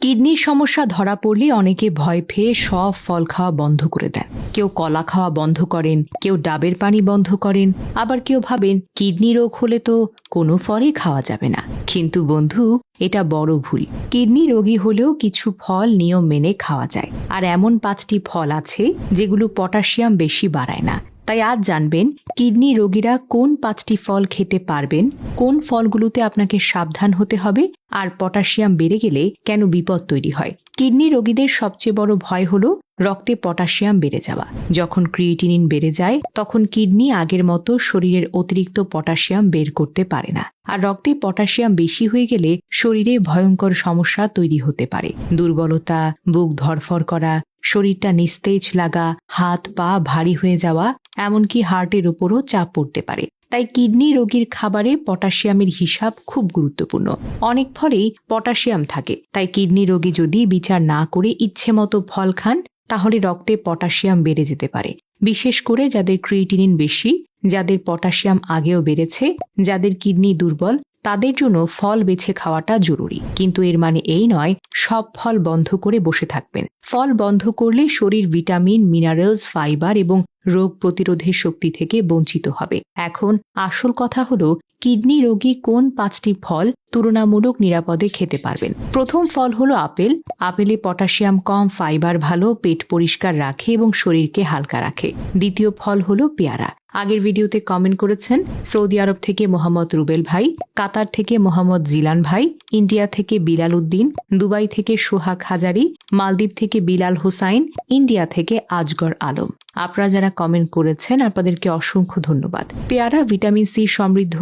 কিডনির সমস্যা ধরা পড়লে অনেকে ভয় পেয়ে সব ফল খাওয়া বন্ধ করে দেন। কেউ কলা খাওয়া বন্ধ করেন, কেউ ডাবের পানি বন্ধ করেন, আবার কেউ ভাবেন কিডনি রোগ হলে তো কোনো ফলই খাওয়া যাবে না। কিন্তু বন্ধু, এটা বড় ভুল। কিডনি রোগী হলেও কিছু ফল নিয়ম মেনে খাওয়া যায়, আর এমন 5টি ফল আছে যেগুলো পটাশিয়াম বেশি বাড়ায় না। তাই আজ জানবেন কিডনি রোগীরা কোন 5টি ফল খেতে পারবেন, কোন ফলগুলোতে আপনাকে সাবধান হতে হবে, আর পটাশিয়াম বেড়ে গেলে কেন বিপদ তৈরি হয়। কিডনি রোগীদের সবচেয়ে বড় ভয় হলো রক্তে পটাশিয়াম বেড়ে যাওয়া। যখন ক্রিয়েটিনিন বেড়ে যায় তখন কিডনি আগের মতো শরীরের অতিরিক্ত পটাশিয়াম বের করতে পারে না, আর রক্তে পটাশিয়াম বেশি হয়ে গেলে শরীরে ভয়ঙ্কর সমস্যা তৈরি হতে পারে। দুর্বলতা, বুক ধড়ফড় করা, শরীরটা নিস্তেজ লাগা, হাত পা ভারী হয়ে যাওয়া, এমনকি হার্টের উপরও চাপ পড়তে পারে। তাই কিডনি রোগীর খাবারে পটাশিয়ামের হিসাব খুব গুরুত্বপূর্ণ। অনেক ফলেই পটাশিয়াম থাকে, তাই কিডনি রোগী যদি বিচার না করে ইচ্ছে মতো ফল খান তাহলে রক্তে পটাশিয়াম বেড়ে যেতে পারে। বিশেষ করে যাদের ক্রিয়েটিনিন বেশি, যাদের পটাশিয়াম আগেও বেড়েছে, যাদের কিডনি দুর্বল, তাদের জন্য ফল বেছে খাওয়াটা জরুরি। কিন্তু এর মানে এই নয় সব ফল বন্ধ করে বসে থাকবেন। ফল বন্ধ করলে শরীর ভিটামিন, মিনারেলস, ফাইবার এবং রোগ প্রতিরোধের শক্তি থেকে বঞ্চিত হবে। এখন আসল কথা হলো কিডনি রোগী কোন 5টি ফল তুলনামূলক নিরাপদে খেতে পারবেন। প্রথম ফল হলো আপেল। আপেলে পটাশিয়াম কম, ফাইবার ভালো, পেট পরিষ্কার রাখে এবং শরীরকে হালকা রাখে। দ্বিতীয় ফল হলো পেয়ারা। আগের ভিডিওতে কমেন্ট করেছেন সৌদি আরব থেকে মোহাম্মদ রুবেল ভাই, কাতার থেকে মোহাম্মদ জিলান ভাই, ইন্ডিয়া থেকে বিলাল উদ্দিন, দুবাই থেকে সোহাগ হাজারি, মালদ্বীপ থেকে বিলাল হোসাইন, ইন্ডিয়া থেকে আজগর আলম। আপনারা যারা কমেন্ট করেছেন আপনাদেরকে অসংখ্য ধন্যবাদ। পেয়ারা ভিটামিন সি সমৃদ্ধ,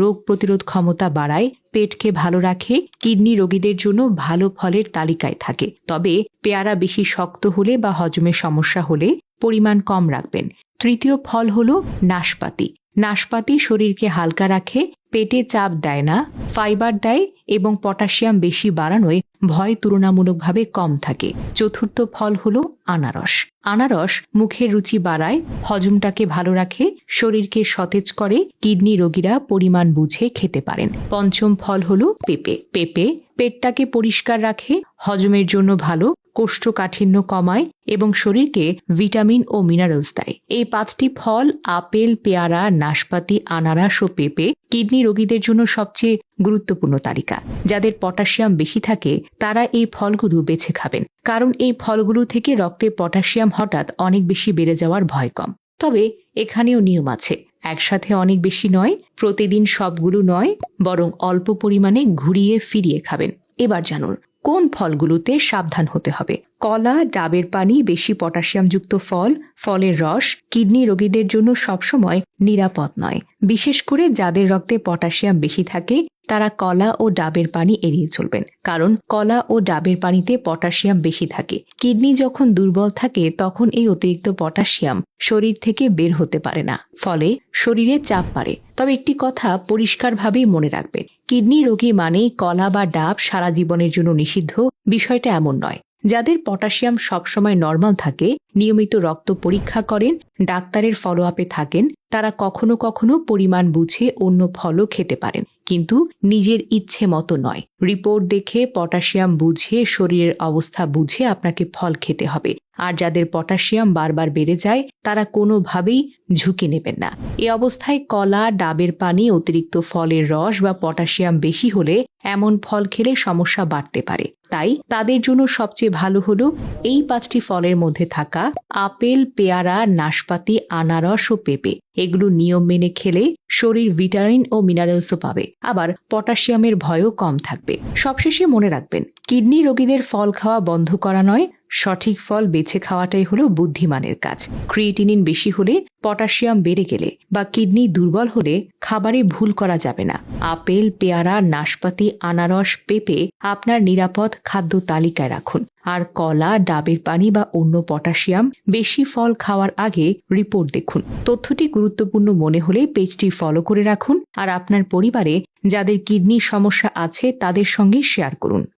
রোগ প্রতিরোধ ক্ষমতা বাড়ায়, পেটকে ভালো রাখে, কিডনি রোগীদের জন্য ভালো ফলের তালিকায় থাকে। তবে পেয়ারা বেশি শক্ত হলে বা হজমের সমস্যা হলে পরিমাণ কম রাখবেন। তৃতীয় ফল হলো নাশপাতি। নাশপাতি শরীরকে হালকা রাখে, পেটে চাপ দেয় না, ফাইবার দেয় এবং পটাশিয়াম বেশি বাড়ানোয় ভয় তুলনামূলকভাবে কম থাকে। চতুর্থ ফল হলো আনারস। আনারস মুখের রুচি বাড়ায়, হজমটাকে ভালো রাখে, শরীরকে সতেজ করে, কিডনি রোগীরা পরিমাণ বুঝে খেতে পারেন। পঞ্চম ফল হলো পেঁপে। পেঁপে পেটটাকে পরিষ্কার রাখে, হজমের জন্য ভালো, কোষ্ঠকাঠিন্য কমায় এবং শরীরকে ভিটামিন ও মিনারেলস দেয়। এই 5টি ফল আপেল, পেয়ারা, নাশপাতি, আনারস ও পেঁপে কিডনি রোগীদের জন্য সবচেয়ে গুরুত্বপূর্ণ তালিকা। যাদের পটাশিয়াম বেশি থাকে তারা এই ফলগুলো বেছে খাবেন, কারণ এই ফলগুলো থেকে রক্তে পটাশিয়াম হঠাৎ অনেক বেশি বেড়ে যাওয়ার ভয় কম। তবে এখানেও নিয়ম আছে, একসাথে অনেক বেশি নয়, প্রতিদিন সবগুলো নয়, বরং অল্প পরিমাণে ঘুরিয়ে ফিরিয়ে খাবেন। এবার জানুন কোন ফলগুলোতে সাবধান হতে হবে। কলা, ডাবের পানি বেশি পটাশিয়ামযুক্ত ফল, ফলের রস কিডনি রোগীদের জন্য সবসময় নিরাপদ নয়। বিশেষ করে যাদের রক্তে পটাশিয়াম বেশি থাকে তারা কলা ও ডাবের পানি এড়িয়ে চলবেন, কারণ কলা ও ডাবের পানিতে পটাশিয়াম বেশি থাকে। কিডনি যখন দুর্বল থাকে তখন এই অতিরিক্ত পটাশিয়াম শরীর থেকে বের হতে পারে না, ফলে শরীরে চাপ বাড়ে। তবে একটি কথা পরিষ্কারভাবেই মনে রাখবেন, কিডনি রোগী মানেই কলা বা ডাব সারা জীবনের জন্য নিষিদ্ধ, বিষয়টা এমন নয়। যাদের পটাশিয়াম সবসময় নরমাল থাকে, নিয়মিত রক্ত পরীক্ষা করেন, ডাক্তারের ফলো আপে থাকেন, তারা কখনো কখনো পরিমাণ বুঝে অন্য ফলও খেতে পারেন, কিন্তু নিজের ইচ্ছে মতো নয়। রিপোর্ট দেখে, পটাশিয়াম বুঝে, শরীরের অবস্থা বুঝে আপনাকে ফল খেতে হবে। আর যাদের পটাশিয়াম বারবার বেড়ে যায় তারা কোনোভাবেই ঝুঁকি নেবেন না। এই অবস্থায় কলা, ডাবের পানি, অতিরিক্ত ফলের রস বা পটাশিয়াম বেশি হলে এমন ফল খেলে সমস্যা বাড়তে পারে। তাই তাদের জন্য সবচেয়ে ভালো হলো এই 5টি ফলের মধ্যে থাকা আপেল, পেয়ারা, নাশপাতি, আনারস ও পেঁপে। এগুলো নিয়ম মেনে খেলে শরীর ভিটামিন ও মিনারেলসও পাবে, আবার পটাশিয়ামের ভয়ও কম থাকবে। সবশেষে মনে রাখবেন, কিডনি রোগীদের ফল খাওয়া বন্ধ করা নয়, সঠিক ফল বেছে খাওয়াটাই হলো বুদ্ধিমানের কাজ। ক্রিয়েটিনিন বেশি হলে, পটাশিয়াম বেড়ে গেলে বা কিডনি দুর্বল হলে খাবারে ভুল করা যাবে না। আপেল, পেয়ারা, নাশপাতি, আনারস, পেঁপে আপনার নিরাপদ খাদ্য তালিকায় রাখুন। আর কলা, ডাবের পানি বা অন্য পটাশিয়াম বেশি ফল খাওয়ার আগে রিপোর্ট দেখুন। তথ্যটি গুরুত্বপূর্ণ মনে হলে পেজটি ফলো করে রাখুন আর আপনার পরিবারে যাদের কিডনির সমস্যা আছে তাদের সঙ্গে শেয়ার করুন।